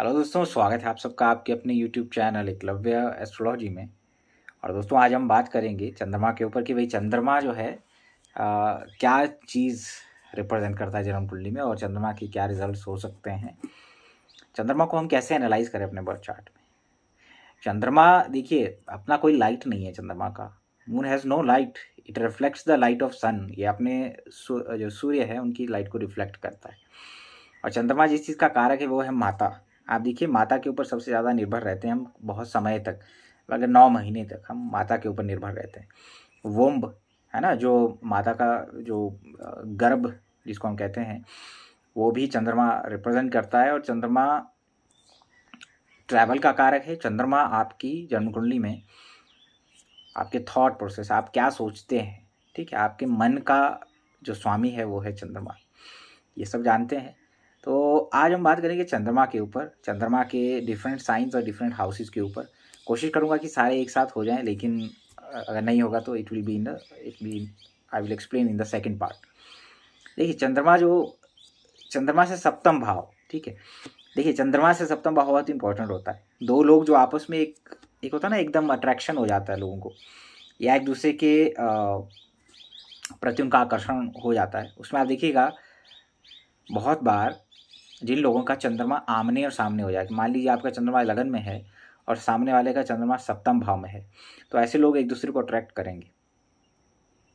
Hello दोस्तों, स्वागत है आप सबका आपके अपने यूट्यूब चैनल एकलव्य एस्ट्रोलॉजी में। और दोस्तों आज हम बात करेंगे चंद्रमा के ऊपर कि भाई चंद्रमा जो है क्या चीज़ रिप्रेजेंट करता है जन्म कुंडली में और चंद्रमा के क्या रिजल्ट्स हो सकते हैं। चंद्रमा को हम कैसे एनालाइज करें अपने बर्थ चार्ट में। चंद्रमा देखिए अपना कोई लाइट नहीं है चंद्रमा का। Moon has no light, it reflects the light of sun. ये अपने जो सूर्य है उनकी लाइट को रिफ्लेक्ट करता है। और चंद्रमा जिस चीज़ का कारक है वो है माता। आप देखिए माता के ऊपर सबसे ज़्यादा निर्भर रहते हैं हम बहुत समय तक, अगर 9 महीने तक हम माता के ऊपर निर्भर रहते हैं। वोम्ब है ना, जो माता का जो गर्भ जिसको हम कहते हैं वो भी चंद्रमा रिप्रेजेंट करता है। और चंद्रमा ट्रैवल का कारक है। चंद्रमा आपकी जन्म कुंडली में आपके थॉट प्रोसेस, आप क्या सोचते हैं, ठीक है, आपके मन का जो स्वामी है वो है चंद्रमा। ये सब जानते हैं। तो आज हम बात करेंगे चंद्रमा के ऊपर, चंद्रमा के डिफरेंट साइंस और डिफरेंट हाउसेस के ऊपर। कोशिश करूँगा कि सारे एक साथ हो जाएं, लेकिन अगर नहीं होगा तो I will explain in the second part. देखिए चंद्रमा से सप्तम भाव, ठीक है। देखिए चंद्रमा से सप्तम भाव बहुत इंपॉर्टेंट होता है। दो लोग जो आपस में एक होता है ना, एकदम अट्रैक्शन हो जाता है लोगों को, या एक दूसरे के प्रति उनका आकर्षण हो जाता है। उसमें आप देखिएगा बहुत बार जिन लोगों का चंद्रमा आमने और सामने हो जाए, मान लीजिए आपका चंद्रमा लगन में है और सामने वाले का चंद्रमा सप्तम भाव में है, तो ऐसे लोग एक दूसरे को अट्रैक्ट करेंगे,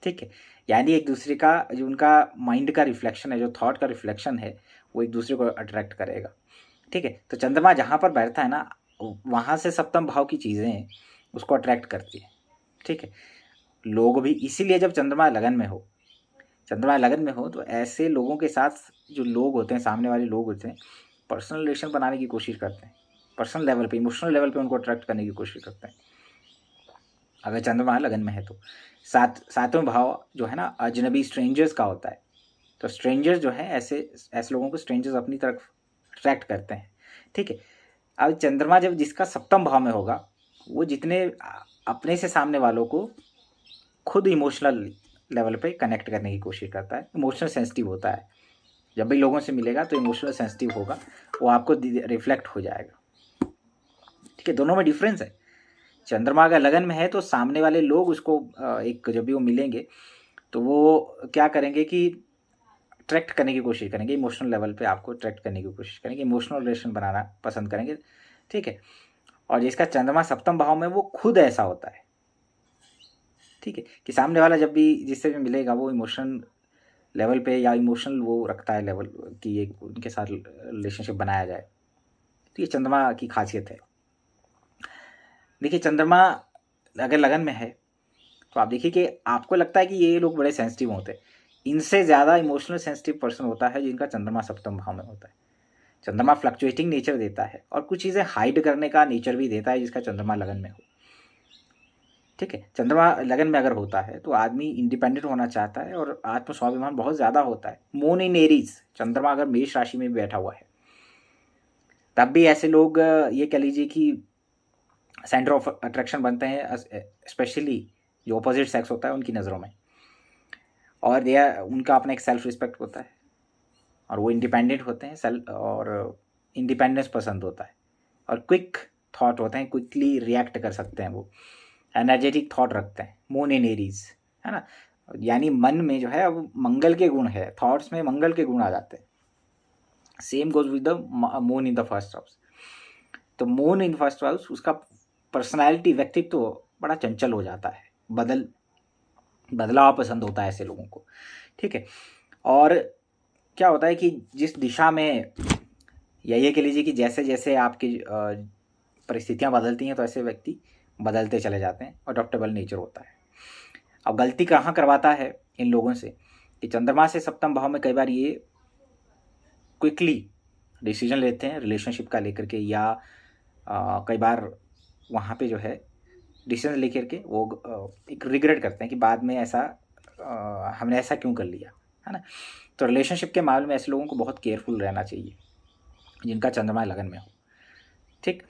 ठीक है। यानी एक दूसरे का जो उनका माइंड का रिफ्लेक्शन है, जो थॉट का रिफ्लेक्शन है, वो एक दूसरे को अट्रैक्ट करेगा, ठीक है। तो चंद्रमा जहाँ पर बैठता है ना, वहाँ से सप्तम भाव की चीज़ें उसको अट्रैक्ट करती है, ठीक है। लोग भी इसीलिए जब चंद्रमा लगन में हो तो ऐसे लोगों के साथ जो लोग होते हैं, सामने वाले लोग होते हैं, पर्सनल रिलेशन बनाने की कोशिश करते हैं, पर्सनल लेवल पे, इमोशनल लेवल पे उनको अट्रैक्ट करने की कोशिश करते हैं अगर चंद्रमा लगन में है तो। सातवें भाव जो है ना अजनबी स्ट्रेंजर्स का होता है। तो स्ट्रेंजर्स जो है ऐसे लोगों को स्ट्रेंजर्स अपनी तरफ अट्रैक्ट करते हैं, ठीक है। अब चंद्रमा जब जिसका सप्तम भाव में होगा, वो जितने अपने से सामने वालों को खुद इमोशनल लेवल पे कनेक्ट करने की कोशिश करता है, इमोशनल सेंसिटिव होता है। जब भी लोगों से मिलेगा तो इमोशनल सेंसिटिव होगा, वो आपको रिफ्लेक्ट हो जाएगा, ठीक है। दोनों में डिफरेंस है। चंद्रमा अगर लगन में है तो सामने वाले लोग उसको एक जब भी वो मिलेंगे तो वो क्या करेंगे कि अट्रैक्ट करने की कोशिश करेंगे, इमोशनल लेवल पे आपको अट्रैक्ट करने की कोशिश करेंगे, इमोशनल रिलेशन बनाना पसंद करेंगे, ठीक है। और जिसका चंद्रमा सप्तम भाव में वो खुद ऐसा होता है, ठीक है, कि सामने वाला जब भी जिससे भी मिलेगा वो इमोशन लेवल पे या इमोशनल वो रखता है लेवल कि एक उनके साथ रिलेशनशिप बनाया जाए। तो ये चंद्रमा की खासियत है। देखिए चंद्रमा अगर लगन में है तो आप देखिए कि आपको लगता है कि ये लोग बड़े सेंसिटिव होते हैं, इनसे ज़्यादा इमोशनल सेंसिटिव पर्सन होता है जिनका चंद्रमा सप्तम भाव में होता है। चंद्रमा फ्लक्चुएटिंग नेचर देता है और कुछ चीज़ें हाइड करने का नेचर भी देता है जिसका चंद्रमा लगन में हो, ठीक है। चंद्रमा लगन में अगर होता है तो आदमी इंडिपेंडेंट होना चाहता है और आत्मस्वाभिमान बहुत ज़्यादा होता है। मून इन एरीज, चंद्रमा अगर मेष राशि में भी बैठा हुआ है तब भी ऐसे लोग ये कह लीजिए कि सेंटर ऑफ अट्रैक्शन बनते हैं, स्पेशली जो अपोजिट सेक्स होता है उनकी नज़रों में। और उनका अपना एक सेल्फ रिस्पेक्ट होता है और वो इंडिपेंडेंट होते हैं, सेल्फ और इंडिपेंडेंस पसंद होता है और क्विक थॉट होते हैं, क्विकली रिएक्ट कर सकते हैं, वो एनर्जेटिक थॉट रखते हैं। मून इन एरीज है ना, यानी मन में जो है अब मंगल के गुण है, थॉट्स में मंगल के गुण आ जाते हैं। Same goes with the moon in the first house. तो मून इन फर्स्ट हाउस उसका पर्सनालिटी, व्यक्तित्व तो बड़ा चंचल हो जाता है, बदलाव पसंद होता है ऐसे लोगों को, ठीक है। और क्या होता है कि जिस दिशा में, या ये कह लीजिए कि जैसे जैसे आपकी परिस्थितियाँ बदलती हैं तो ऐसे व्यक्ति बदलते चले जाते हैं, अडॉप्टेबल नेचर होता है। अब गलती कहाँ करवाता है इन लोगों से कि चंद्रमा से सप्तम भाव में कई बार ये क्विकली डिसीजन लेते हैं रिलेशनशिप का लेकर के, या कई बार वहाँ पे जो है डिसीजन लेकर के वो एक रिग्रेट करते हैं कि बाद में ऐसा हमने ऐसा क्यों कर लिया, है ना। तो रिलेशनशिप के मामले में ऐसे लोगों को बहुत केयरफुल रहना चाहिए जिनका चंद्रमा लगन में हो, ठीक।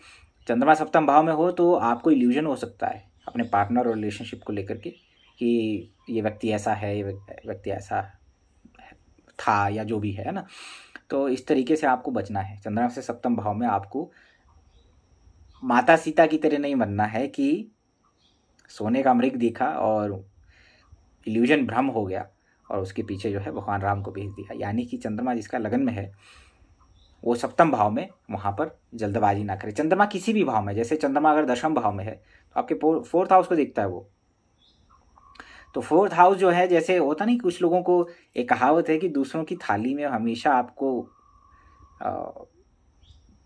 चंद्रमा सप्तम भाव में हो तो आपको इल्यूजन हो सकता है अपने पार्टनर और रिलेशनशिप को लेकर के कि ये व्यक्ति ऐसा है, ये व्यक्ति ऐसा था, या जो भी है ना। तो इस तरीके से आपको बचना है। चंद्रमा से सप्तम भाव में आपको माता सीता की तरह नहीं बनना है कि सोने का मृग दिखा और इल्यूजन भ्रम हो गया और उसके पीछे जो है भगवान राम को भेज दिया। यानी कि चंद्रमा जिसका लगन में है वो सप्तम भाव में वहाँ पर जल्दबाजी ना करे। चंद्रमा किसी भी भाव में, जैसे चंद्रमा अगर दशम भाव में है तो आपके फोर्थ हाउस को देखता है वो, तो फोर्थ हाउस जो है, जैसे होता नहीं कुछ लोगों को एक कहावत है कि दूसरों की थाली में हमेशा आपको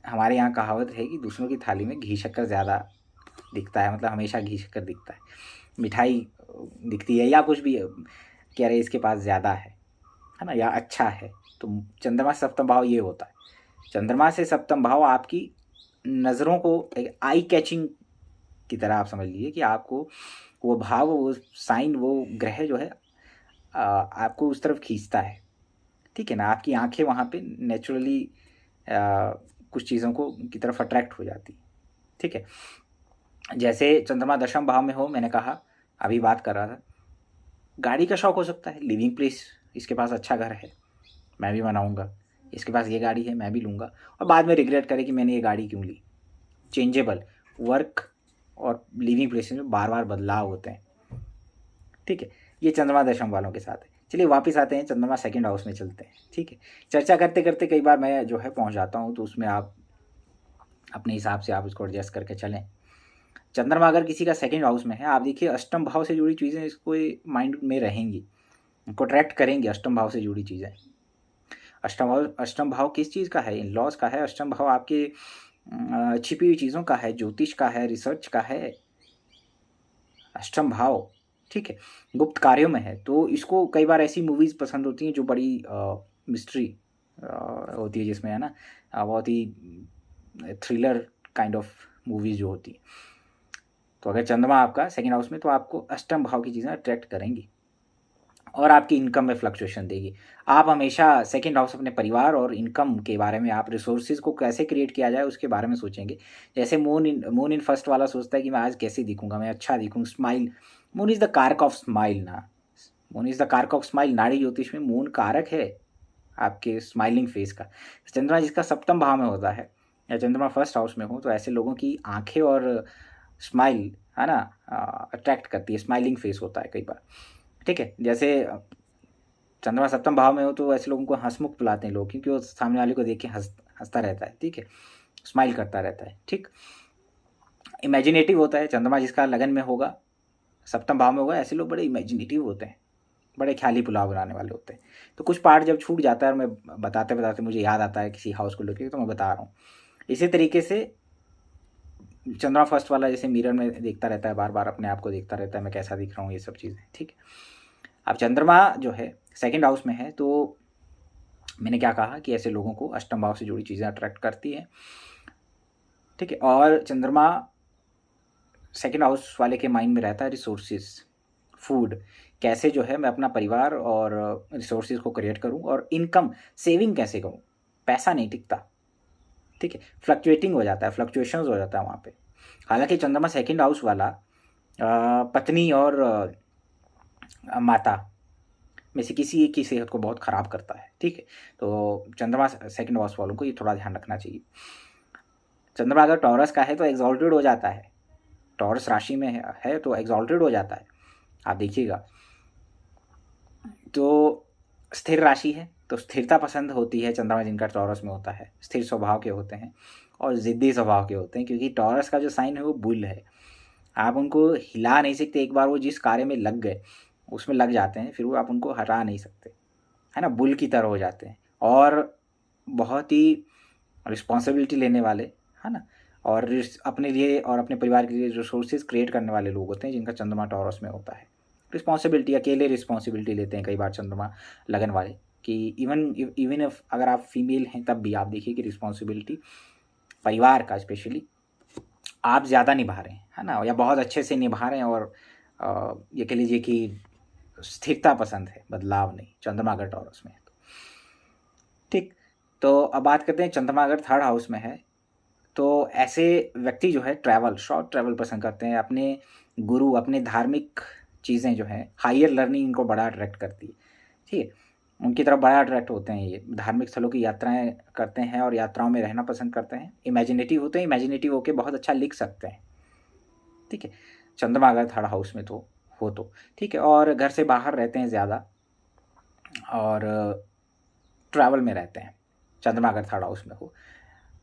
हमारे यहाँ कहावत है कि दूसरों की थाली में घी शक्कर ज़्यादा दिखता है, मतलब हमेशा घी शक्कर दिखता है, मिठाई दिखती है या कुछ भी, कह रहे इसके पास ज़्यादा है ना, या अच्छा है। तो चंद्रमा से सप्तम भाव ये होता है। चंद्रमा से सप्तम भाव आपकी नज़रों को एक आई कैचिंग की तरह आप समझ लीजिए कि आपको वो भाव, वो साइन, वो ग्रह जो है आपको उस तरफ खींचता है, ठीक है ना। आपकी आंखें वहाँ पे नेचुरली कुछ चीज़ों को की तरफ अट्रैक्ट हो जाती, ठीक है। जैसे चंद्रमा दशम भाव में हो, मैंने कहा अभी बात कर रहा था, गाड़ी का शौक हो सकता है, लिविंग प्लेस, इसके पास अच्छा घर है मैं भी बनाऊंगा, इसके पास ये गाड़ी है मैं भी लूँगा, और बाद में रिग्रेट करे कि मैंने ये गाड़ी क्यों ली। चेंजेबल वर्क और लिविंग प्लेसेस में बार बार बदलाव होते हैं, ठीक है। ये चंद्रमा दशम वालों के साथ है। चलिए वापस आते हैं, चंद्रमा सेकंड हाउस में चलते हैं, ठीक है। चर्चा करते करते कई बार मैं जो है पहुंच जाता हूं, तो उसमें आप अपने हिसाब से आप उसको एडजस्ट करके चलें। चंद्रमा अगर किसी का सेकंड हाउस में है, आप देखिए अष्टम भाव से जुड़ी चीज़ें इसको माइंड में रहेंगी, उनको अट्रैक्ट करेंगे अष्टम भाव से जुड़ी चीज़ें। अष्टम भाव किस चीज़ का है? इन लॉज का है। अष्टम भाव आपके छिपी हुई चीज़ों का है, ज्योतिष का है, रिसर्च का है अष्टम भाव, ठीक है, गुप्त कार्यों में है। तो इसको कई बार ऐसी मूवीज़ पसंद होती हैं जो बड़ी मिस्ट्री होती है, जिसमें है ना बहुत ही थ्रिलर काइंड ऑफ मूवीज़ जो होती है। तो अगर चंद्रमा आपका सेकंड हाउस में, तो आपको अष्टम भाव की चीज़ें अट्रैक्ट करेंगी और आपकी इनकम में फ्लक्चुएशन देगी। आप हमेशा सेकंड हाउस अपने परिवार और इनकम के बारे में, आप रिसोर्सेज को कैसे क्रिएट किया जाए उसके बारे में सोचेंगे। जैसे मून इन फर्स्ट वाला सोचता है कि मैं आज कैसे दिखूंगा, मैं अच्छा दिखूँ, स्माइल। मून इज़ द कारक ऑफ स्माइल ना, मून इज़ द कारक ऑफ स्माइल। नाड़ी ज्योतिष में मून कारक है आपके स्माइलिंग फेस का। चंद्रमा जिसका सप्तम भाव में होता है या चंद्रमा फर्स्ट हाउस में हो, तो ऐसे लोगों की आंखें और स्माइल है ना अट्रैक्ट करती है, स्माइलिंग फेस होता है कई बार, ठीक है। जैसे चंद्रमा सप्तम भाव में हो तो ऐसे लोगों को हंसमुख बुलाते हैं लोग, क्योंकि वो सामने वाले को देख के हंसता रहता है, ठीक है, स्माइल करता रहता है, ठीक। इमेजिनेटिव होता है चंद्रमा जिसका लगन में होगा, सप्तम भाव में होगा, ऐसे लोग बड़े इमेजिनेटिव होते हैं, बड़े ख्याली पुलाव बनाने वाले होते हैं। तो कुछ पार्ट जब छूट जाता है और मैं बताते बताते मुझे याद आता है किसी हाउस को लेकर, तो मैं बता रहा हूँ। इसी तरीके से चंद्रमा फर्स्ट वाला जैसे मिरर में देखता रहता है, बार बार अपने आप को देखता रहता है, मैं कैसा दिख रहा हूँ, ये सब चीज़ें, ठीक है। अब चंद्रमा जो है सेकंड हाउस में है, तो मैंने क्या कहा कि ऐसे लोगों को अष्टम भाव से जुड़ी चीज़ें अट्रैक्ट करती हैं, ठीक है। और चंद्रमा सेकंड हाउस वाले के माइंड में रहता है रिसोर्सेज, फूड, कैसे जो है मैं अपना परिवार और रिसोर्सेज को क्रिएट करूं, और इनकम सेविंग कैसे करूं। पैसा नहीं टिकता, ठीक है, फ्लक्चुएटिंग हो जाता है, फ्लक्चुएशंस हो जाता है वहाँ पे। हालांकि चंद्रमा सेकंड हाउस वाला पत्नी और माता में से किसी एक की सेहत को बहुत ख़राब करता है, ठीक है। तो चंद्रमा सेकंड हाउस वालों को ये थोड़ा ध्यान रखना चाहिए। चंद्रमा अगर टॉरस का है तो एग्जॉल्टेड हो जाता है, टॉरस राशि में है तो एग्जॉल्टेड हो जाता है, आप देखिएगा। तो स्थिर राशि है तो स्थिरता पसंद होती है चंद्रमा जिनका टॉरस में होता है, स्थिर स्वभाव के होते हैं और ज़िद्दी स्वभाव के होते हैं, क्योंकि टॉरस का जो साइन है वो बुल है। आप उनको हिला नहीं सकते, एक बार वो जिस कार्य में लग गए उसमें लग जाते हैं, फिर वो आप उनको हटा नहीं सकते, है ना, बुल की तरह हो जाते हैं। और बहुत ही रिस्पॉन्सिबिलिटी लेने वाले, है ना, और अपने लिए और अपने परिवार के लिए रिसोर्सेज क्रिएट करने वाले लोग होते हैं जिनका चंद्रमा टॉरस में होता है। रिस्पॉन्सिबिलिटी, अकेले रिस्पॉन्सिबिलिटी लेते हैं कई बार चंद्रमा लगन वाले, कि इवन इफ अगर आप फीमेल हैं तब भी आप देखिए कि रिस्पॉन्सिबिलिटी परिवार का स्पेशली आप ज़्यादा निभा रहे हैं, है ना, या बहुत अच्छे से निभा रहे हैं। और ये कह लीजिए कि स्थिरता पसंद है, बदलाव नहीं, चंद्रमा अगर टॉरस में है तो, ठीक। तो अब बात करते हैं चंद्रमा अगर थर्ड हाउस में है, तो ऐसे व्यक्ति जो है ट्रैवल, शॉर्ट ट्रैवल पसंद करते हैं, अपने गुरु, अपने धार्मिक चीज़ें जो हैं, हायर लर्निंग इनको बड़ा अट्रैक्ट करती है, ठीक है। उनकी तरफ बड़ा अट्रैक्ट होते हैं। ये धार्मिक स्थलों की यात्राएं करते हैं और यात्राओं में रहना पसंद करते हैं। इमेजिनेटिव होते हैं, इमेजिनेटिव होकर बहुत अच्छा लिख सकते हैं। ठीक है, चंद्रमा अगर थर्ड हाउस में तो हो तो ठीक है। और घर से बाहर रहते हैं ज़्यादा और ट्रैवल में रहते हैं, चंद्रमा अगर थर्ड हाउस में हो।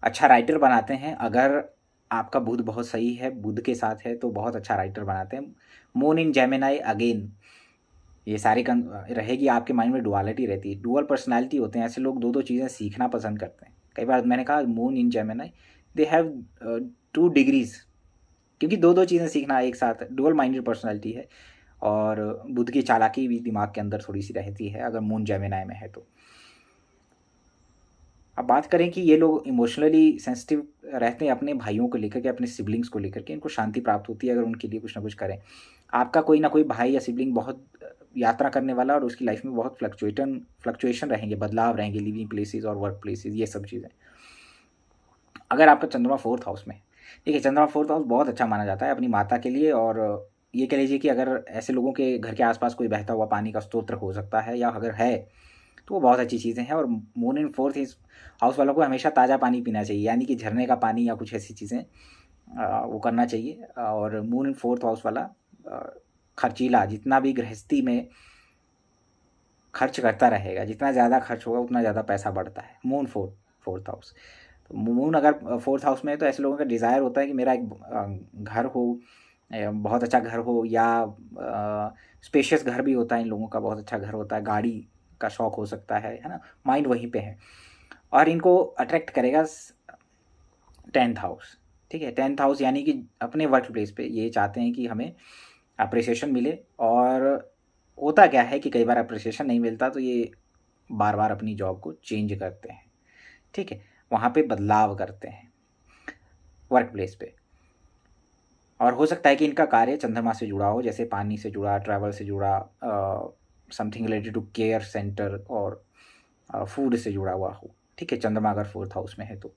अच्छा राइटर बनाते हैं, अगर आपका बुध बहुत सही है, बुध के साथ है तो बहुत अच्छा राइटर बनाते हैं। मून इन जेमिनाई अगेन, ये सारी रहेगी। आपके माइंड में डुअलिटी रहती है, डुअल पर्सनालिटी होते हैं ऐसे लोग, दो दो चीज़ें सीखना पसंद करते हैं। कई बार मैंने कहा moon in Gemini they have 2 degrees, क्योंकि दो दो चीज़ें सीखना एक साथ, डुअल माइंडेड पर्सनालिटी है। और बुध की चालाकी भी दिमाग के अंदर थोड़ी सी रहती है अगर मून जेमिनाई में है तो। अब बात करें कि ये लोग इमोशनली सेंसिटिव रहते हैं अपने भाइयों को लेकर के, अपने सिबलिंग्स को लेकर के। इनको शांति प्राप्त होती है अगर उनके लिए कुछ ना कुछ करें। आपका कोई ना कोई भाई या सिबलिंग बहुत यात्रा करने वाला और उसकी लाइफ में बहुत फ्लक्चुएशन रहेंगे, बदलाव रहेंगे, लिविंग प्लेसेस और वर्क प्लेसेस, ये सब चीज़ें। अगर आपका चंद्रमा 4th हाउस में, ठीक है, चंद्रमा 4th हाउस बहुत अच्छा माना जाता है अपनी माता के लिए। और ये कह लीजिए कि अगर ऐसे लोगों के घर के आसपास कोई बहता हुआ पानी का स्रोत हो सकता है या अगर है तो वो बहुत अच्छी चीज़ें हैं। और मून इन 4th हाउस वालों को हमेशा ताज़ा पानी पीना चाहिए, यानी कि झरने का पानी या कुछ ऐसी चीज़ें वो करना चाहिए। और मून इन 4th हाउस वाला खर्चीला, जितना भी गृहस्थी में खर्च करता रहेगा, जितना ज़्यादा खर्च होगा उतना ज़्यादा पैसा बढ़ता है। मून 4th हाउस, तो मून अगर 4th हाउस में है तो ऐसे लोगों का डिज़ायर होता है कि मेरा एक घर हो, बहुत अच्छा घर हो, या स्पेशियस घर भी होता है इन लोगों का, बहुत अच्छा घर होता है, गाड़ी का शौक़ हो सकता है ना। माइंड वहीं पे है। और इनको अट्रैक्ट करेगा 10th हाउस, ठीक है। 10th हाउस यानी कि अपने वर्क प्लेस पे ये चाहते हैं कि हमें अप्रिसिएशन मिले। और होता क्या है कि कई बार अप्रिसिएशन नहीं मिलता तो ये बार बार अपनी जॉब को चेंज करते हैं, ठीक है, वहाँ पे बदलाव करते हैं वर्क प्लेस पे। और हो सकता है कि इनका कार्य चंद्रमा से जुड़ा हो, जैसे पानी से जुड़ा, ट्रैवल से जुड़ा, something related to care center और फूड से जुड़ा हुआ हो, ठीक है। चंद्रमा अगर 4th हाउस में है तो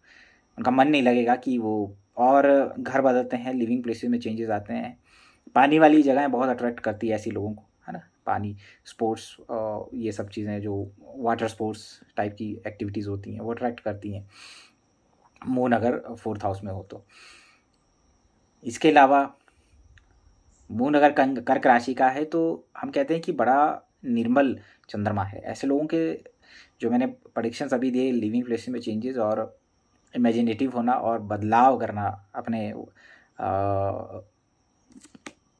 उनका मन नहीं लगेगा कि वो, और घर बदलते हैं, लिविंग प्लेसेस में चेंजेस आते हैं। पानी वाली जगहें बहुत अट्रैक्ट करती है ऐसी लोगों को, है ना। पानी, स्पोर्ट्स, ये सब चीज़ें जो वाटर स्पोर्ट्स टाइप की एक्टिविटीज़ होती हैं वो अट्रैक्ट करती हैं मून अगर 4th हाउस में हो तो। इसके अलावा मून अगर कर्क राशि का है तो हम कहते हैं कि बड़ा निर्मल चंद्रमा है। ऐसे लोगों के जो मैंने प्रेडिक्शंस अभी दिए, लिविंग प्लेसेस में चेंजेस और इमेजिनेटिव होना और बदलाव करना, अपने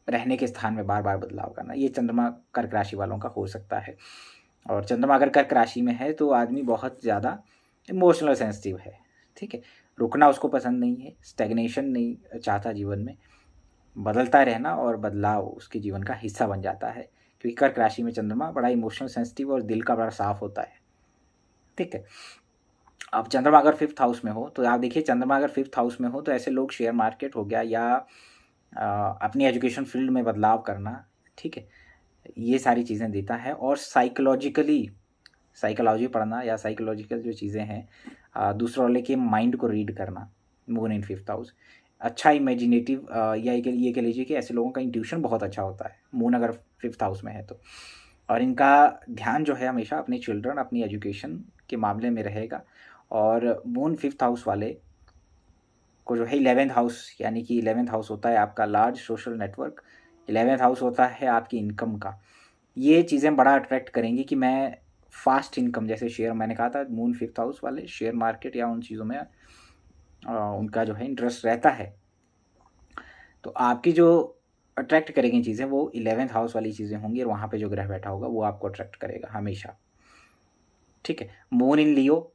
रहने के स्थान में बार बार बदलाव करना, ये चंद्रमा कर्क राशि वालों का हो सकता है। और चंद्रमा अगर कर्क राशि में है तो आदमी बहुत ज़्यादा इमोशनल सेंसिटिव है, ठीक है। रुकना उसको पसंद नहीं है, स्टैग्नेशन नहीं चाहता जीवन में, बदलता रहना और बदलाव उसके जीवन का हिस्सा बन जाता है, क्योंकि कर्क राशि में चंद्रमा बड़ा इमोशनल सेंसिटिव और दिल का बड़ा साफ होता है, ठीक है। अब चंद्रमा अगर 5th हाउस में हो तो आप देखिए, चंद्रमा अगर 5th हाउस में हो तो ऐसे लोग शेयर मार्केट हो गया या अपनी एजुकेशन फील्ड में बदलाव करना, ठीक है, ये सारी चीज़ें देता है। और साइकोलॉजी पढ़ना या साइकोलॉजिकल जो चीज़ें हैं, दूसरों वाले के माइंड को रीड करना, मून इन 5th हाउस। अच्छा इमेजिनेटिव, या ये कह लीजिए कि ऐसे लोगों का इंट्यूशन बहुत अच्छा होता है मून अगर 5th हाउस में है तो। और इनका ध्यान जो है हमेशा अपने चिल्ड्रन, अपनी एजुकेशन के मामले में रहेगा। और मून 5th हाउस वाले को जो है 11th हाउस, यानी कि 11th हाउस होता है आपका large social network, 11th house होता है आपकी इनकम का। ये चीज़ें बड़ा अट्रैक्ट करेंगी कि मैं फास्ट इनकम, जैसे शेयर, मैंने कहा था मून 5th हाउस वाले शेयर मार्केट या उन चीज़ों में उनका जो है इंटरेस्ट रहता है, तो आपकी जो अट्रैक्ट करेंगी चीज़ें वो 11th हाउस वाली चीज़ें होंगी। और वहाँ पे जो ग्रह बैठा होगा वो आपको अट्रैक्ट करेगा हमेशा, ठीक है। Moon in Leo,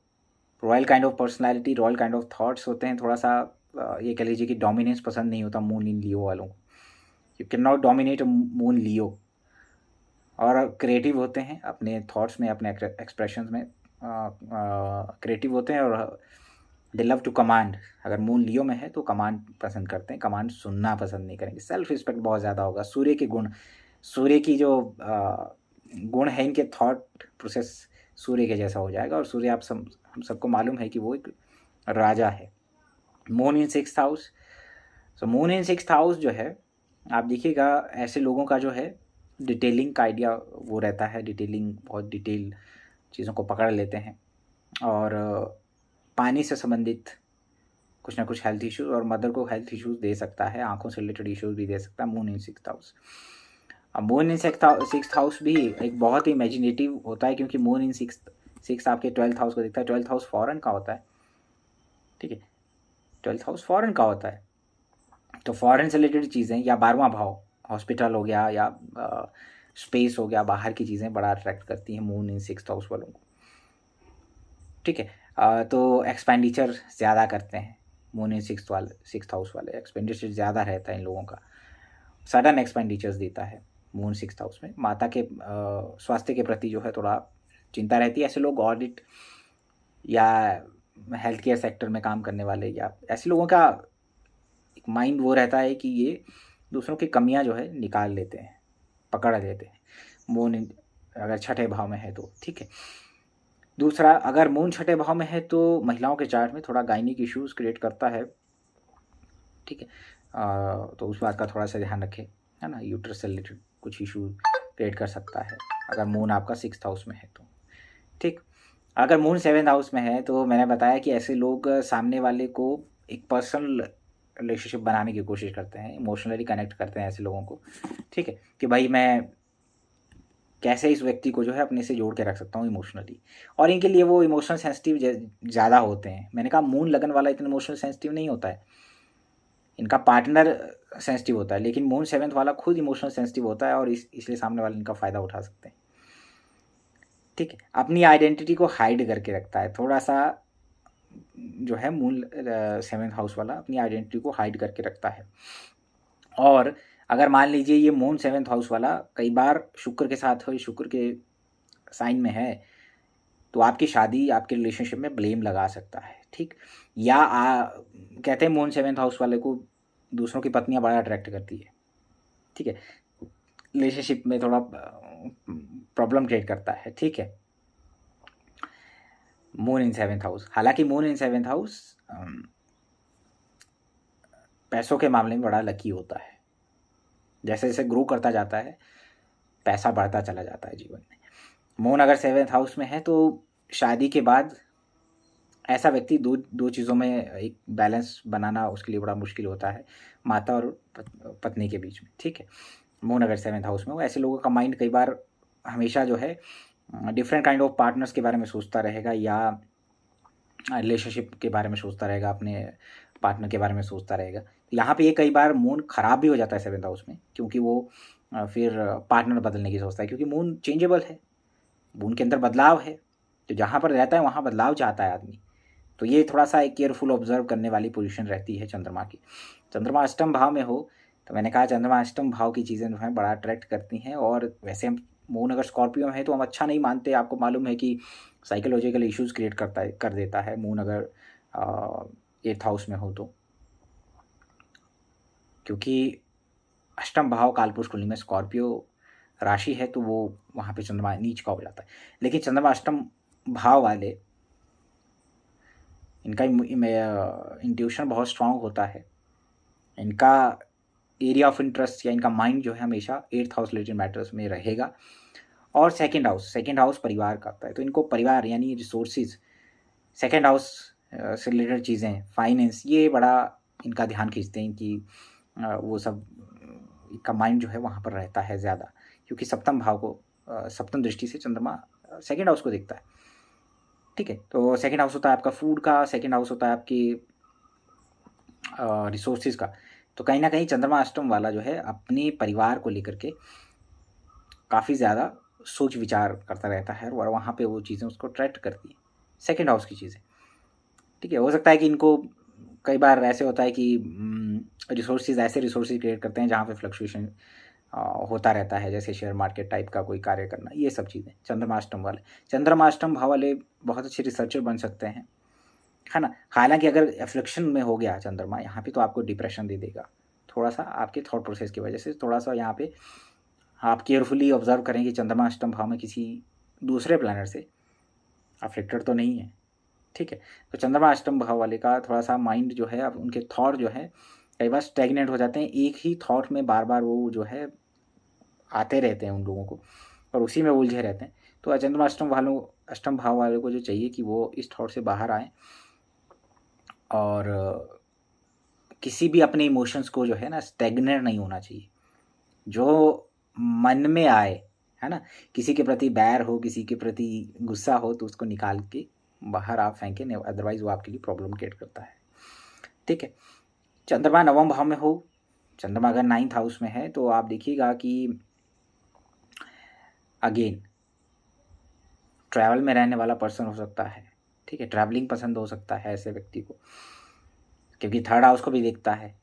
royal kind of personality, royal kind of thoughts होते हैं। थोड़ा सा ये कह लीजिए कि डोमिनेंस पसंद नहीं होता मून इन लियो वालों को, you can not dominate moon Leo. और क्रिएटिव होते हैं अपने थॉट्स में, अपने एक्सप्रेशंस में क्रिएटिव होते हैं। और दे लव टू कमांड, अगर मून लियो में है तो कमांड पसंद करते हैं, कमांड सुनना पसंद नहीं करेंगे। सेल्फ रिस्पेक्ट बहुत ज़्यादा होगा। सूर्य के गुण, सूर्य की जो गुण है इनके थॉट प्रोसेस सूर्य के जैसा हो जाएगा। और सूर्य हम सबको मालूम है कि वो एक राजा है। Moon in 6th house, so moon in 6th house जो है, आप देखिएगा ऐसे लोगों का जो है डिटेलिंग का आइडिया वो रहता है, डिटेलिंग, बहुत डिटेल चीज़ों को पकड़ लेते हैं और पानी से संबंधित कुछ ना कुछ हेल्थ इश्यूज़, और मदर को हेल्थ इश्यूज़ दे सकता है, आँखों से रिलेटेड इश्यूज़ भी दे सकता है मून इन 6th हाउस। अब मून इन 6th हाउस भी एक बहुत ही इमेजिनेटिव होता है, क्योंकि मून इन 6 आपके 12th हाउस को देखता है। 12th हाउस फॉरेन का होता है, ठीक है, 12th हाउस फॉरेन का होता है। तो फॉरेन से रिलेटेड चीज़ें, या 12वां भाव हॉस्पिटल हो गया, या स्पेस हो गया, बाहर की चीज़ें बड़ा अट्रैक्ट करती हैं मून इन 6th हाउस वालों को, ठीक है। तो एक्सपेंडिचर ज़्यादा करते हैं मून इन 6th हाउस वाले, एक्सपेंडिचर ज़्यादा रहता है इन लोगों का, सडन एक्सपेंडिचर्स देता है मून 6th हाउस में। माता के स्वास्थ्य के प्रति जो है थोड़ा चिंता रहती है। ऐसे लोग ऑडिट या हेल्थ केयर सेक्टर में काम करने वाले, या ऐसे लोगों का एक माइंड वो रहता है कि ये दूसरों की कमियां जो है निकाल लेते हैं, पकड़ लेते हैं, मून अगर 6ठे भाव में है तो, ठीक है। दूसरा, अगर मून 6ठे भाव में है तो महिलाओं के चार्ट में थोड़ा गायनिक इश्यूज़ क्रिएट करता है, ठीक है। तो उस बात का थोड़ा सा ध्यान रखें, है ना। यूट्रस से रिलेटेड कुछ इशू क्रिएट कर सकता है अगर मून आपका 6th हाउस में है तो, ठीक। अगर मून 7th हाउस में है तो मैंने बताया कि ऐसे लोग सामने वाले को एक पर्सनल रिलेशनशिप बनाने की कोशिश करते हैं, इमोशनली कनेक्ट करते हैं ऐसे लोगों को, ठीक है, कि भाई मैं कैसे इस व्यक्ति को जो है अपने से जोड़ के रख सकता हूँ इमोशनली, और इनके लिए वो इमोशनल सेंसिटिव ज़्यादा होते हैं। मैंने कहा मून लगन वाला इतना इमोशनल सेंसिटिव नहीं होता है, इनका पार्टनर सेंसिटिव होता है, लेकिन मून 7th वाला खुद इमोशनल सेंसिटिव होता है, और इसलिए सामने वाले इनका फ़ायदा उठा सकते हैं, ठीक है। अपनी आइडेंटिटी को हाइड करके रखता है थोड़ा सा, जो है मून 7th हाउस वाला अपनी आइडेंटिटी को हाइड करके रखता है। और अगर मान लीजिए ये मून 7th हाउस वाला कई बार शुक्र के साथ हो, शुक्र के साइन में है, तो आपकी शादी, आपके रिलेशनशिप में ब्लेम लगा सकता है, ठीक। या कहते हैं मून 7th हाउस वाले को दूसरों की पत्नियां बड़ा अट्रैक्ट करती है, ठीक है, रिलेशनशिप में थोड़ा प्रॉब्लम क्रिएट करता है, ठीक है, मून इन 7th हाउस। हालांकि मून इन 7th हाउस पैसों के मामले में बड़ा लकी होता है, जैसे जैसे ग्रो करता जाता है पैसा बढ़ता चला जाता है जीवन में। मून अगर 7th हाउस में है तो शादी के बाद ऐसा व्यक्ति दो चीज़ों में एक बैलेंस बनाना उसके लिए बड़ा मुश्किल होता है, माता और पत्नी के बीच में, ठीक है। मून अगर 7th हाउस में हो, ऐसे लोगों का माइंड कई बार हमेशा जो है डिफरेंट काइंड ऑफ पार्टनर्स के बारे में सोचता रहेगा, या रिलेशनशिप के बारे में सोचता रहेगा, अपने पार्टनर के बारे में सोचता रहेगा। यहाँ पे ये कई बार मून ख़राब भी हो जाता है 7th हाउस में, क्योंकि वो फिर पार्टनर बदलने की सोचता है, क्योंकि मून चेंजेबल है, मून के अंदर बदलाव है, तो जहाँ पर रहता है वहाँ बदलाव चाहता है आदमी। तो ये थोड़ा सा एक केयरफुल ऑब्जर्व करने वाली पोजीशन रहती है चंद्रमा की। चंद्रमा अष्टम भाव में हो तो मैंने कहा चंद्रमा अष्टम भाव की चीज़ें जो हैं बड़ा अट्रैक्ट करती हैं, और वैसे हम मून अगर स्कॉर्पियो में है तो हम अच्छा नहीं मानते, आपको मालूम है कि साइकोलॉजिकल इश्यूज़ क्रिएट कर देता है मून अगर 8th हाउस में हो तो, क्योंकि अष्टम भाव कालपुरुष कुंडली में स्कॉर्पियो राशि है, तो वो वहाँ पे चंद्रमा नीच का हो जाता है। लेकिन चंद्रमा अष्टम भाव वाले, इनका इंट्यूशन बहुत स्ट्रांग होता है, इनका एरिया ऑफ इंटरेस्ट या इनका माइंड जो है हमेशा 8th हाउस रिलेटेड मैटर्स में रहेगा। और सेकंड हाउस परिवार का आता है, तो इनको परिवार यानी रिसोर्सेज, सेकंड हाउस से रिलेटेड चीज़ें, फाइनेंस, ये बड़ा इनका ध्यान खींचते हैं कि वो सब, इनका माइंड जो है वहाँ पर रहता है ज़्यादा, क्योंकि सप्तम भाव को सप्तम दृष्टि से चंद्रमा सेकंड हाउस को देखता है, ठीक है। तो सेकंड हाउस होता है आपका फूड का, सेकंड हाउस होता है आपकी रिसोर्सेज का। तो कहीं ना कहीं चंद्रमा अष्टम वाला जो है अपने परिवार को लेकर के काफ़ी ज़्यादा सोच विचार करता रहता है, और वहाँ पे वो चीज़ें उसको अट्रैक्ट करती हैं, सेकंड हाउस की चीज़ें, ठीक है। हो सकता है कि इनको कई बार ऐसे होता है कि ऐसे रिसोर्सेज क्रिएट करते हैं जहाँ पे फ्लक्चुएशन होता रहता है, जैसे शेयर मार्केट टाइप का कोई कार्य करना, ये सब चीज़ें चंद्रमा अष्टम भाव वाले बहुत अच्छे रिसर्चर बन सकते हैं, है ना। हालांकि अगर एफ्लिक्शन में हो गया चंद्रमा यहाँ पे तो आपको डिप्रेशन दे देगा, थोड़ा सा आपके थॉट प्रोसेस की वजह से। थोड़ा सा यहाँ पे आप केयरफुली ऑब्जर्व करें कि चंद्रमा अष्टम भाव में किसी दूसरे प्लैनेट से अफेक्टेड तो नहीं है, ठीक है। तो चंद्रमा अष्टम भाव वाले का थोड़ा सा माइंड जो है, अब उनके थॉट जो है कई बार स्टैग्नेंट हो जाते हैं, एक ही थॉट में बार बार वो जो है आते रहते हैं उन लोगों को, और उसी में उलझे रहते हैं। तो चंद्रमा अष्टम वालों अष्टम भाव वाले को जो चाहिए कि वो इस थॉट से बाहर आए और किसी भी अपने इमोशंस को जो है ना स्टेगनेट नहीं होना चाहिए। जो मन में आए, है ना, किसी के प्रति बैर हो, किसी के प्रति गुस्सा हो तो उसको निकाल के बाहर आप फेंकें, अदरवाइज वो आपके लिए प्रॉब्लम क्रिएट करता है। ठीक है, चंद्रमा नवम भाव में हो, चंद्रमा अगर 9th हाउस में है तो आप देखिएगा कि अगेन ट्रैवल में रहने वाला पर्सन हो सकता है। ठीक है, ट्रैवलिंग पसंद हो सकता है ऐसे व्यक्ति को, क्योंकि 3rd हाउस को भी देखता है।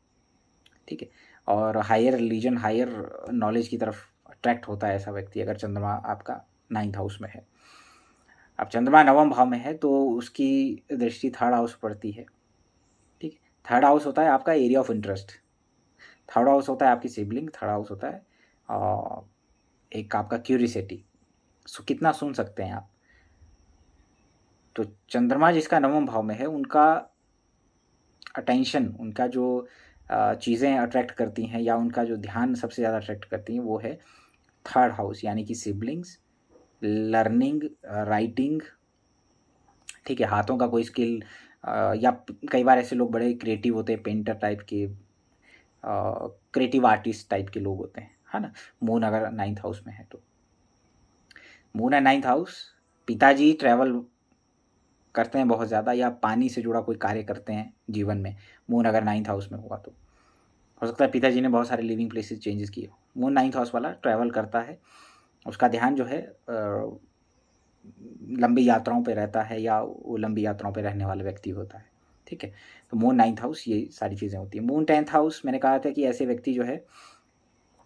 ठीक है, और हायर रिलीजन, हायर नॉलेज की तरफ अट्रैक्ट होता है ऐसा व्यक्ति अगर चंद्रमा आपका 9th हाउस में है। अब चंद्रमा नवम भाव में है तो उसकी दृष्टि 3rd हाउस पड़ती है। ठीक है, 3rd हाउस होता है आपका area of interest, 3rd house होता है आपकी सिबलिंग, 3rd हाउस होता है एक आपका क्यूरियोसिटी, कितना सुन सकते हैं आप। तो चंद्रमा जिसका नवम भाव में है उनका अटेंशन, उनका जो चीज़ें अट्रैक्ट करती हैं या उनका जो ध्यान सबसे ज़्यादा अट्रैक्ट करती हैं वो है 3rd हाउस, यानी कि सिबलिंग्स, लर्निंग, राइटिंग। ठीक है, हाथों का कोई स्किल, या कई बार ऐसे लोग बड़े क्रिएटिव होते हैं, पेंटर टाइप के, क्रिएटिव आर्टिस्ट टाइप के लोग होते हैं, है ना। मून अगर 9th हाउस में है तो मून है 9th हाउस, पिताजी ट्रैवल करते हैं बहुत ज़्यादा या पानी से जुड़ा कोई कार्य करते हैं जीवन में, मून अगर 9th हाउस में हुआ तो हो सकता है पिताजी ने बहुत सारे लिविंग प्लेसेस चेंजेस किए। मून 9th हाउस वाला ट्रैवल करता है, उसका ध्यान जो है लंबी यात्राओं पे रहता है या वो लंबी यात्राओं पे रहने वाला व्यक्ति होता है। ठीक है, तो मून 9th हाउस ये सारी चीज़ें होती हैं। मून 10th हाउस, मैंने कहा था कि ऐसे व्यक्ति जो है,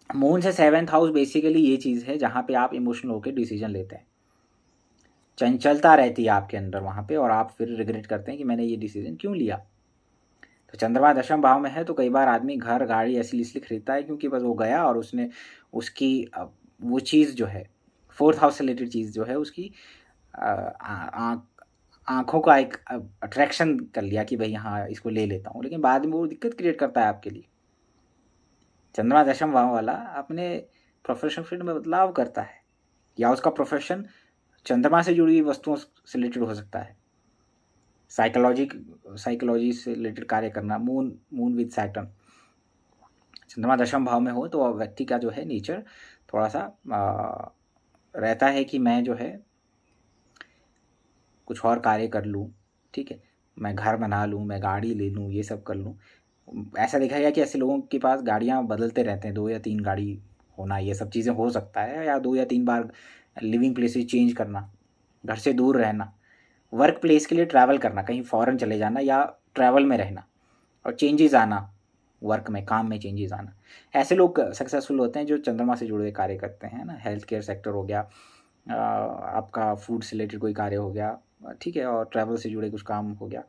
मून से 7th हाउस बेसिकली ये चीज़ है जहाँ पे आप इमोशनल होकर डिसीजन लेते हैं, चंचलता रहती है आपके अंदर वहाँ पे, और आप फिर रिग्रेट करते हैं कि मैंने ये डिसीजन क्यों लिया। तो चंद्रमा 10वें भाव में है तो कई बार आदमी घर गाड़ी ऐसी इसलिए खरीदता है क्योंकि बस वो गया और उसने उसकी वो चीज़ जो है 4th हाउस से रिलेटेड चीज़ जो है उसकी आँखों का एक अट्रैक्शन कर लिया कि भाई हाँ इसको ले लेता हूँ, लेकिन बाद में वो दिक्कत क्रिएट करता है आपके लिए। चंद्रमा 10वें भाव वाला अपने प्रोफेशनल फील्ड में बदलाव करता है, या उसका प्रोफेशन चंद्रमा से जुड़ी हुई वस्तुओं से रिलेटेड हो सकता है, साइकोलॉजी से रिलेटेड कार्य करना। मून विद सैटर्न चंद्रमा 10वें भाव में हो तो व्यक्ति का जो है नेचर थोड़ा सा रहता है कि मैं जो है कुछ और कार्य कर लूँ। ठीक है, मैं घर बना लूँ, मैं गाड़ी ले लूँ, ये सब कर लूँ। ऐसा देखा गया कि ऐसे लोगों के पास गाड़ियाँ बदलते रहते हैं, 2 या 3 गाड़ी होना, ये सब चीज़ें हो सकता है, या 2 या 3 बार लिविंग प्लेसेस चेंज करना, घर से दूर रहना, वर्क प्लेस के लिए ट्रैवल करना, कहीं फ़ॉरेन चले जाना या ट्रैवल में रहना, और चेंजेस आना वर्क में, काम में चेंजेस आना। ऐसे लोग सक्सेसफुल होते हैं जो चंद्रमा से जुड़े हुए कार्य करते हैं ना। हेल्थ केयर सेक्टर हो गया, आपका फूड से रिलेटेड कोई कार्य हो गया, ठीक है, और ट्रैवल से जुड़े कुछ काम हो गया,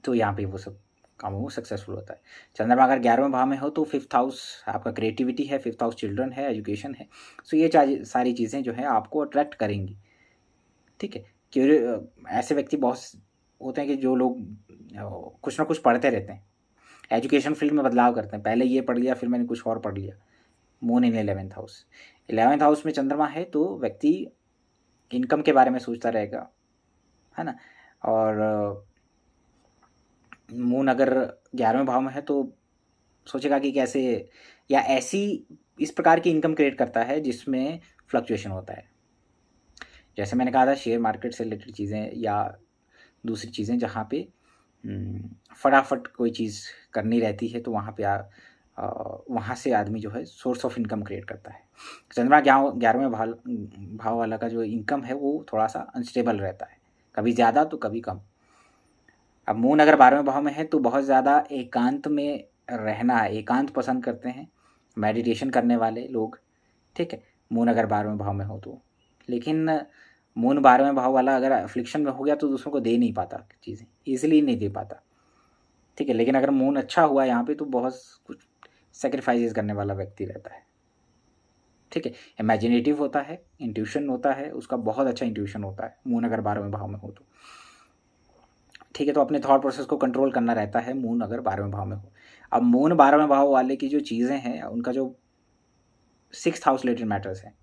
तो यहाँ पे वो सब कामों में सक्सेसफुल होता है। चंद्रमा अगर 11वें भाव में हो तो 5th हाउस आपका क्रिएटिविटी है, 5th हाउस चिल्ड्रन है, एजुकेशन है। सो ये सारी चीज़ें जो है आपको अट्रैक्ट करेंगी। ठीक है, ऐसे व्यक्ति बहुत होते हैं कि जो लोग कुछ ना कुछ पढ़ते रहते हैं, एजुकेशन फील्ड में बदलाव करते हैं, पहले ये पढ़ लिया फिर मैंने कुछ और पढ़ लिया। Moon in 11th house, 11th house में चंद्रमा है तो व्यक्ति इनकम के बारे में सोचता रहेगा, है ना। और मून अगर 11वें भाव में है तो सोचेगा कि कैसे या ऐसी इस प्रकार की इनकम क्रिएट करता है जिसमें फ्लक्चुएशन होता है। जैसे मैंने कहा था शेयर मार्केट से रिलेटेड चीज़ें या दूसरी चीज़ें जहाँ पे फटाफट कोई चीज़ करनी रहती है तो वहाँ पे वहाँ से आदमी जो है सोर्स ऑफ इनकम क्रिएट करता है। चंद्रमा 11वें भाव वाला का जो इनकम है वो थोड़ा सा अनस्टेबल रहता है, कभी ज़्यादा तो कभी कम। अब मून अगर 12वें भाव में है तो बहुत ज़्यादा एकांत में रहना, एकांत पसंद करते हैं, मेडिटेशन करने वाले लोग। ठीक है, मून अगर 12वें भाव में हो तो, लेकिन मून 12वें भाव वाला अगर अफ्लिक्शन में हो गया तो दूसरों को दे नहीं पाता चीज़ें, ईजिली नहीं दे पाता। ठीक है, लेकिन अगर मून अच्छा हुआ यहाँ पे तो बहुत कुछ सेक्रीफाइसेस करने वाला व्यक्ति रहता है। ठीक है, इमेजिनेटिव होता है, इंट्यूशन होता है, उसका बहुत अच्छा इंट्यूशन होता है मून अगर 12वें भाव में हो तो। ठीक है, तो अपने थॉट प्रोसेस को कंट्रोल करना रहता है मून अगर 12वें भाव में हो। अब मून 12वें भाव वाले की जो चीज़ें हैं उनका जो 6th हाउस रिलेटेड मैटर्स हैं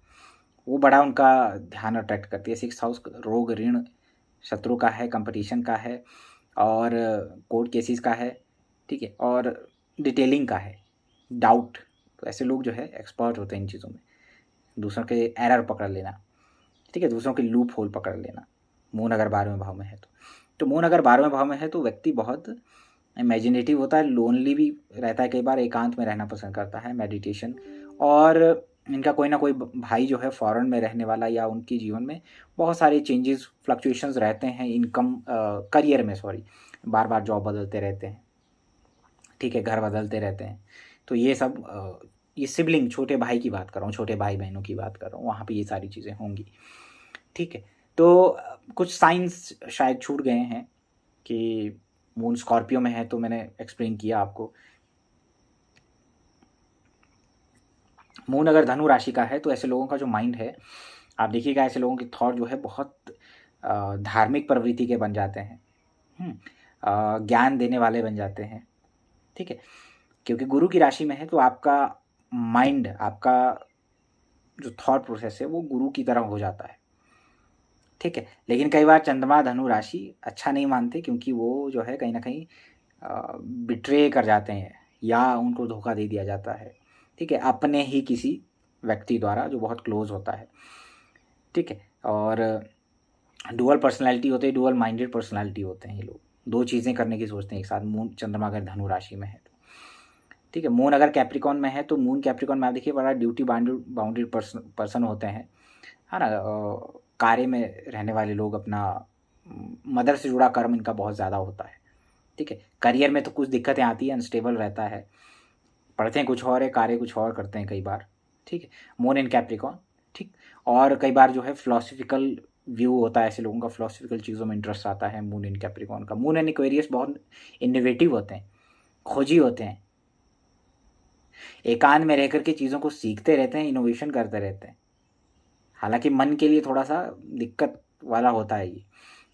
वो बड़ा उनका ध्यान अट्रैक्ट करती है। 6th हाउस रोग, ऋण, शत्रु का है, कंपटीशन का है और कोर्ट केसेस का है, ठीक है, और डिटेलिंग का है, डाउट। तो ऐसे लोग जो है एक्सपर्ट होते हैं इन चीज़ों में, दूसरों के एरर पकड़ लेना, ठीक है, दूसरों के लूप होल पकड़ लेना। मून अगर 12वें भाव में है तो मून अगर 12वें भाव में है तो व्यक्ति बहुत इमेजिनेटिव होता है, लोनली भी रहता है, कई बार एकांत में रहना पसंद करता है, मेडिटेशन। और इनका कोई ना कोई भाई जो है फॉरेन में रहने वाला, या उनके जीवन में बहुत सारे चेंजेस, फ्लक्चुएशंस रहते हैं इनकम, करियर में, सॉरी, बार बार जॉब बदलते रहते हैं, ठीक है, घर बदलते रहते हैं। तो ये सब ये सिबलिंग, छोटे भाई की बात कर रहा हूँ, छोटे भाई बहनों की बात कर रहा हूँ, वहाँ पे ये सारी चीज़ें होंगी, ठीक है। तो कुछ साइंस शायद छूट गए हैं कि मून स्कॉर्पियो में है, तो मैंने एक्सप्लेन किया आपको। मून अगर धनु राशि का है तो ऐसे लोगों का जो माइंड है, आप देखिएगा, ऐसे लोगों के थॉट जो है बहुत धार्मिक प्रवृत्ति के बन जाते हैं, ज्ञान देने वाले बन जाते हैं, ठीक है, क्योंकि गुरु की राशि में है तो आपका माइंड, आपका जो थॉट प्रोसेस है वो गुरु की तरह हो जाता है, ठीक है। लेकिन कई बार चंद्रमा धनु राशि अच्छा नहीं मानते, क्योंकि वो जो है कहीं ना कहीं बिट्रे कर जाते हैं या उनको धोखा दे दिया जाता है, ठीक है, अपने ही किसी व्यक्ति द्वारा जो बहुत क्लोज होता है, ठीक है। और डुअल पर्सनैलिटी होते हैं, डुअल माइंडेड पर्सनैलिटी होते हैं ये लोग, दो चीज़ें करने की सोचते हैं एक साथ। मून चंद्रमा अगर धनु राशि में है तो, ठीक है। मून अगर कैप्रिकॉन में है तो मून कैप्रिकॉन में आप देखिए बड़ा ड्यूटी बाउंडेड पर्सन होते हैं, है ना। कार्य में रहने वाले लोग, अपना मदर से जुड़ा कर्म इनका बहुत ज़्यादा होता है, ठीक है। करियर में तो कुछ दिक्कतें आती हैं, अनस्टेबल रहता है, पढ़ते हैं कुछ और है, कार्य कुछ और करते हैं कई बार, ठीक है। मून इन कैप्रिकॉन, ठीक। और कई बार जो है फिलोसफिकल व्यू होता है ऐसे लोगों का, फिलोसफिकल चीज़ों में इंटरेस्ट आता है मून इन कैप्रिकॉन का। मून इन एक्वेरियस बहुत इनोवेटिव होते हैं, खोजी होते हैं, एकांत में रह करके चीज़ों को सीखते रहते हैं, इनोवेशन करते रहते हैं। हालांकि मन के लिए थोड़ा सा दिक्कत वाला होता है ये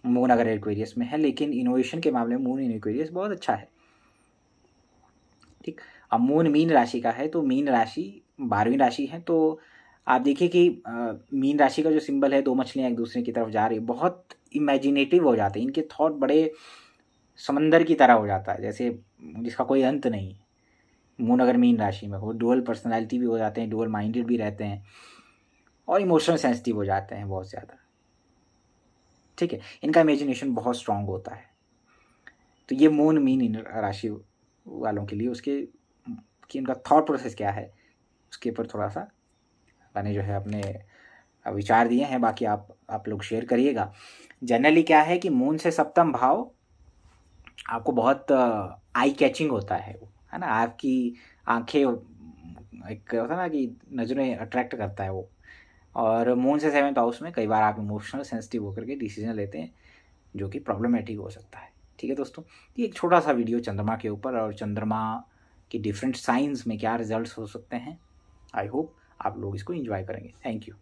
मून अगर एक्वेरियस में है, लेकिन इनोवेशन के मामले में मून इन एक्वेरियस बहुत अच्छा है, ठीक। अब मून मीन राशि का है तो मीन राशि 12वीं राशि है, तो आप देखिए कि मीन राशि का जो सिंबल है, दो मछलियाँ एक दूसरे की तरफ जा रही है, बहुत इमेजिनेटिव हो जाते हैं इनके थॉट, बड़े समंदर की तरह हो जाता है, जैसे जिसका कोई अंत नहीं। मून अगर मीन राशि में हो, डुअल पर्सनैलिटी भी हो जाते हैं, डुअल माइंडेड भी रहते हैं और इमोशनल सेंसिटिव हो जाते हैं बहुत ज़्यादा, ठीक है। इनका इमेजिनेशन बहुत स्ट्रांग होता है। तो ये मून मीन राशि वालों के लिए उसके कि इनका थॉट प्रोसेस क्या है उसके ऊपर थोड़ा सा मैंने जो है अपने विचार दिए हैं। बाकी आप लोग शेयर करिएगा। जनरली क्या है कि मून से सप्तम भाव आपको बहुत आई कैचिंग होता है वो, है ना, आपकी आंखें, एक होता है ना कि नज़रें अट्रैक्ट करता है वो। और मून से 7th हाउस में कई बार आप इमोशनल सेंसिटिव होकर के डिसीजन लेते हैं, जो कि प्रॉब्लमेटिक हो सकता है, ठीक है दोस्तों। ये एक छोटा सा वीडियो चंद्रमा के ऊपर और चंद्रमा की डिफरेंट साइंस में क्या रिजल्ट्स हो सकते हैं। आई होप आप लोग इसको एंजॉय करेंगे। Thank you.